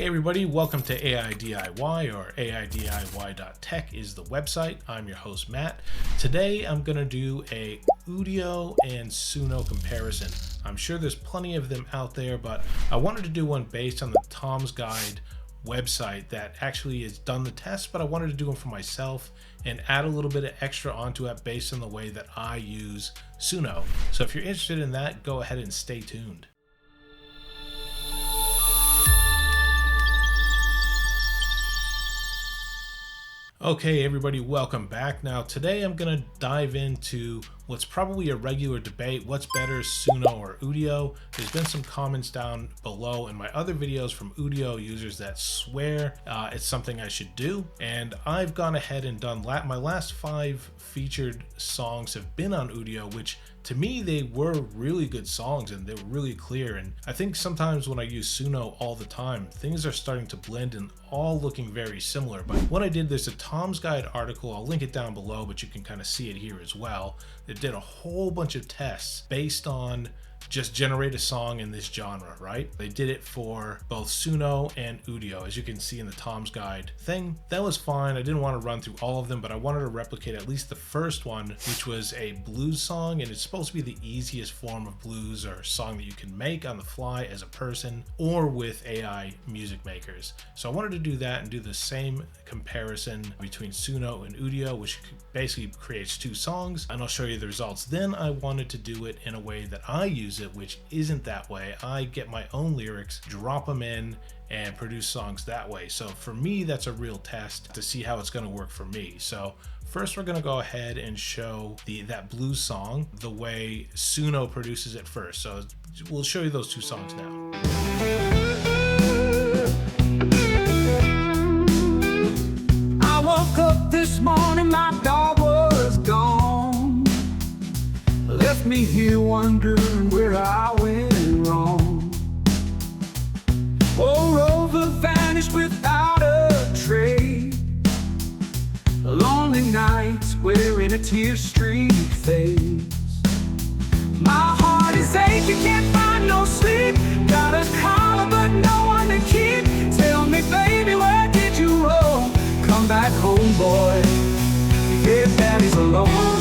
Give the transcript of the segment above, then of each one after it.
Hey everybody, welcome to AIDIY, or AIDIY.tech is the website. I'm your host Matt. Today I'm going to do a Udio and Suno comparison. I'm sure there's plenty of them out there, but I wanted to do one based on the Tom's Guide website that actually has done the test, but I wanted to do them for myself and add a little bit of extra onto it based on the way that I use Suno. So if you're interested in that, go ahead and stay tuned. Okay everybody, welcome back. Now today I'm going to dive into what's probably a regular debate. What's better, Suno or Udio? There's been some comments down below in my other videos from Udio users that swear it's something I should do. And I've gone ahead and done my last 5 featured songs have been on Udio, which to me, they were really good songs and they were really clear. And I think sometimes when I use Suno all the time, things are starting to blend and all looking very similar. But what I did, there's a Tom's Guide article, I'll link it down below, but you can kind of see it here as well. It did a whole bunch of tests based on just generate a song in this genre, right? They did it for both Suno and Udio, as you can see in the Tom's Guide thing. That was fine. I didn't want to run through all of them, but I wanted to replicate at least the first one, which was a blues song, and it's supposed to be the easiest form of blues or song that you can make on the fly as a person or with AI music makers. So I wanted to do that and do the same comparison between Suno and Udio, which basically creates 2 songs, and I'll show you the results. Then I wanted to do it in a way that I use it, which isn't that way. I get my own lyrics, drop them in, and produce songs that way. So for me, that's a real test to see how it's going to work for me. So first, we're going to go ahead and show that blues song the way Suno produces it first. So we'll show you those 2 songs now. I woke up this morning, my dog was gone. Left me here wondering where I went wrong. Oh, Rover vanished without a trace. Lonely nights wearing a tear-streaked face. My heart is aching, can't find no sleep. Got a collar but no one to keep. Tell me, baby, where did you roam? Come back home, boy, if daddy's alone.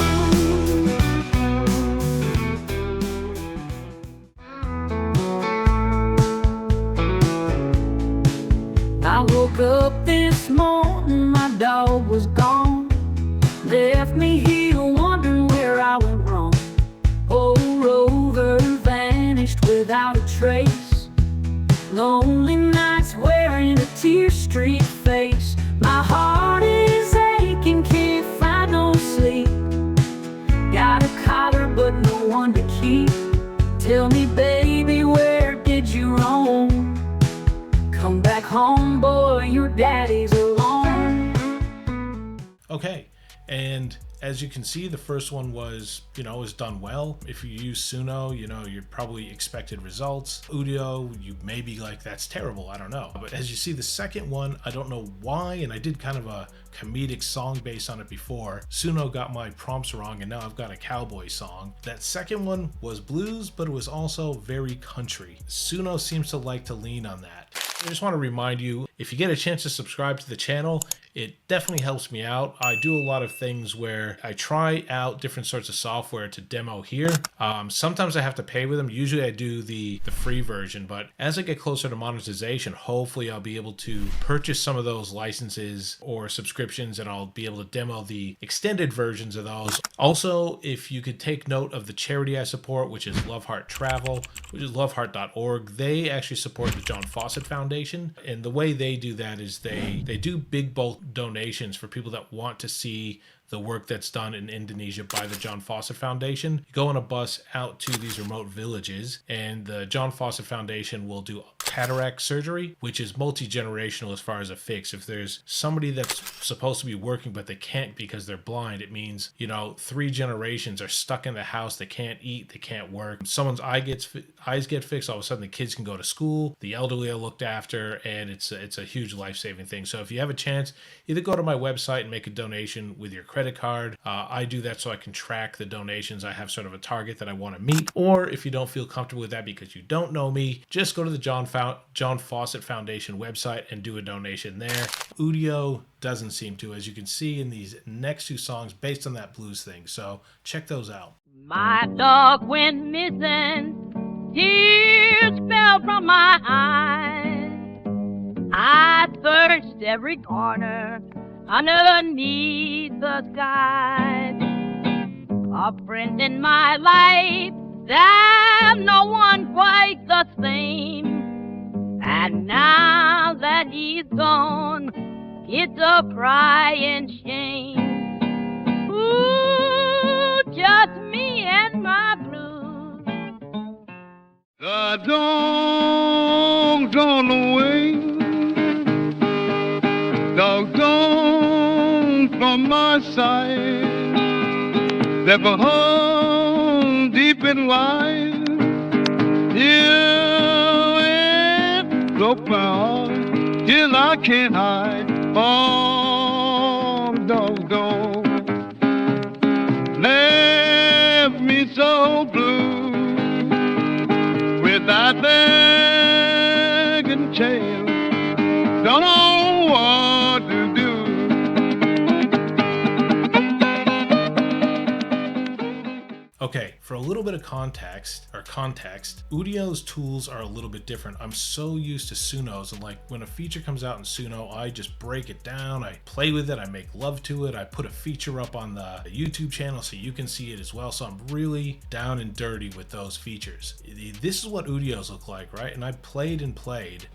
I woke up this morning, my dog was gone. Left me here wondering where I went wrong. Oh, Rover vanished without a trace. Lonely nights wearing a tear-streaked face. My heart is aching, can't find no sleep. Got a collar but no one to keep. Tell me, baby, where did you roam? Come back home, boy, your daddy's alone. Okay, and as you can see, the first one was done well. If you use Suno, you probably expected results. Udio, you may be like, that's terrible, I don't know. But as you see, the second one, I don't know why, and I did kind of a comedic song based on it before. Suno got my prompts wrong, and now I've got a cowboy song. That second one was blues, but it was also very country. Suno seems to like to lean on that. I just want to remind you, if you get a chance to subscribe to the channel, it definitely helps me out. I do a lot of things where I try out different sorts of software to demo here. Sometimes I have to pay with them. Usually I do the free version, but as I get closer to monetization, hopefully I'll be able to purchase some of those licenses or subscriptions, and I'll be able to demo the extended versions of those. Also, if you could take note of the charity I support, which is Love Heart Travel, which is loveheart.org. They actually support the John Fawcett Foundation, and the way they do that is they do big bulk donations for people that want to see the work that's done in Indonesia by the John Fawcett Foundation. You go on a bus out to these remote villages, and the John Fawcett Foundation will do cataract surgery, which is multi-generational as far as a fix. If there's somebody that's supposed to be working but they can't because they're blind, it means 3 generations are stuck in the house. They can't eat, they can't work. Someone's eyes get fixed, all of a sudden the kids can go to school, the elderly are looked after, and it's a huge life-saving thing. So if you have a chance, either go to my website and make a donation with your credit card. I do that so I can track the donations. I have sort of a target that I want to meet. Or if you don't feel comfortable with that because you don't know me, just go to the John Fawcett John Fawcett Foundation website and do a donation there. Udio doesn't seem to, as you can see in these next two songs based on that blues thing. So check those out. My dog went missing, tears fell from my eyes. I searched every corner underneath the sky. A friend in my life, there's no one quite the same. And now that he's gone, it's a crying shame. Ooh, just me and my blues. The dog's gone away. Dog's gone from my side. Left a hole deep and wide. Here and broke my heart till I can't hide. Oh, dog's gone. Left me so blue. With that bag and chain, don't know what to do. Okay, for a little bit of context, Udio's tools are a little bit different. I'm so used to Suno's, and like when a feature comes out in Suno, I just break it down, I play with it, I make love to it, I put a feature up on the YouTube channel so you can see it as well. So I'm really down and dirty with those features. This is what Udio's look like, right? And I played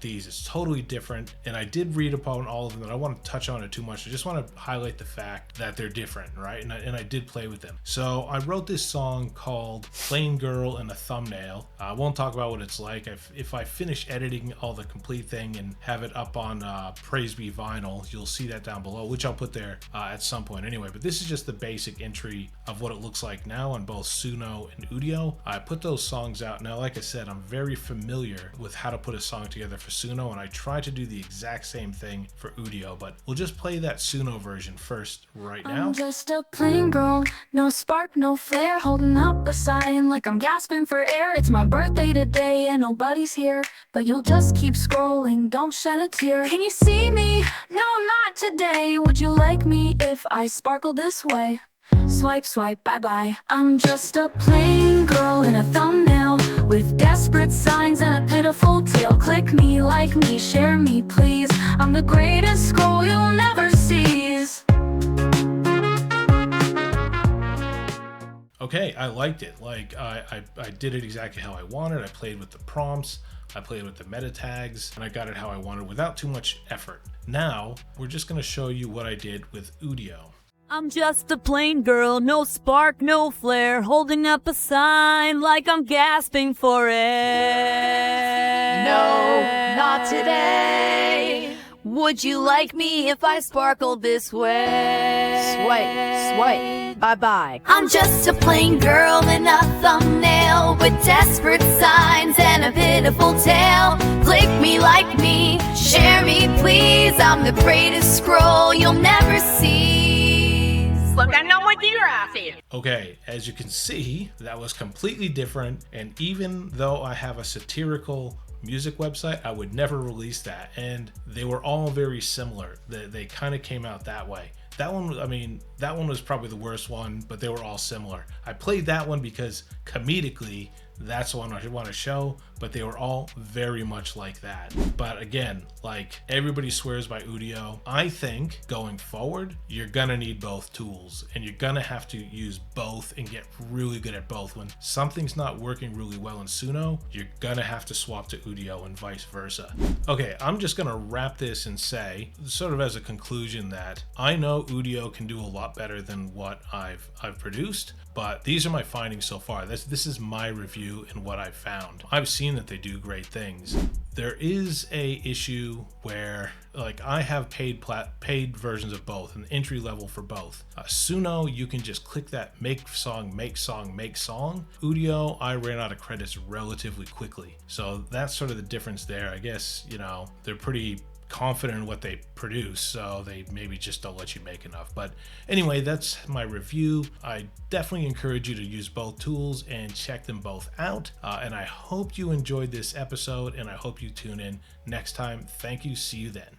these. It's totally different, and I did read upon all of them, and I want to touch on it too much. I just want to highlight the fact that they're different, right? And I did play with them. So I wrote this song called Plain Girl and a Thumbnail. I won't talk about what it's like. If I finish editing all the complete thing and have it up on Praise Be Vinyl, you'll see that down below, which I'll put there at some point anyway. But this is just the basic entry of what it looks like now on both Suno and Udio. I put those songs out. Now, like I said, I'm very familiar with how to put a song together for Suno, and I try to do the exact same thing for Udio, but we'll just play that Suno version first right now. I'm just a plain girl, no spark, no flare, holding up a sign like I'm gasping for air. It's my birthday today and nobody's here, but you'll just keep scrolling, don't shed a tear. Can you see me? No, not today. Would you like me if I sparkle this way? Swipe, swipe, bye-bye. I'm just a plain girl in a thumbnail with desperate signs and a pitiful tale. Click me, like me, share me, please. I'm the greatest scroll you'll never seize. Okay, I liked it. Like I did it exactly how I wanted. I played with the prompts, I played with the meta tags, and I got it how I wanted without too much effort. Now, we're just gonna show you what I did with Udio. I'm just a plain girl, no spark, no flare, holding up a sign like I'm gasping for air. No, not today. Would you like me if I sparkled this way? Swipe, swipe, bye-bye. I'm just a plain girl in a thumbnail with desperate signs and a pitiful tale. Click me, like me, share me, please. I'm the greatest scroll you'll never see. Look, I know what you're after. Okay, as you can see, that was completely different, and even though I have a satirical music website, I would never release that, and they were all very similar. They kind of came out that way. That one, I mean, that one was probably the worst one, but they were all similar. I played that one because comedically, that's the one I want to show, but they were all very much like that. But again, like everybody swears by Udio. I think going forward, you're gonna need both tools, and you're gonna have to use both and get really good at both. When something's not working really well in Suno, you're gonna have to swap to Udio and vice versa. Okay, I'm just gonna wrap this and say, sort of as a conclusion, that I know Udio can do a lot better than what I've produced, but these are my findings so far. This is my review and what I've found. I've seen that they do great things. There is a issue where, like, I have paid versions of both, and entry level for both. Suno, you can just click that make song, make song, make song. Udio, I ran out of credits relatively quickly. So that's sort of the difference there. I guess, you know, they're pretty confident in what they produce, so they maybe just don't let you make enough. But anyway, that's my review. I definitely encourage you to use both tools and check them both out. And I hope you enjoyed this episode, and I hope you tune in next time. Thank you. See you then.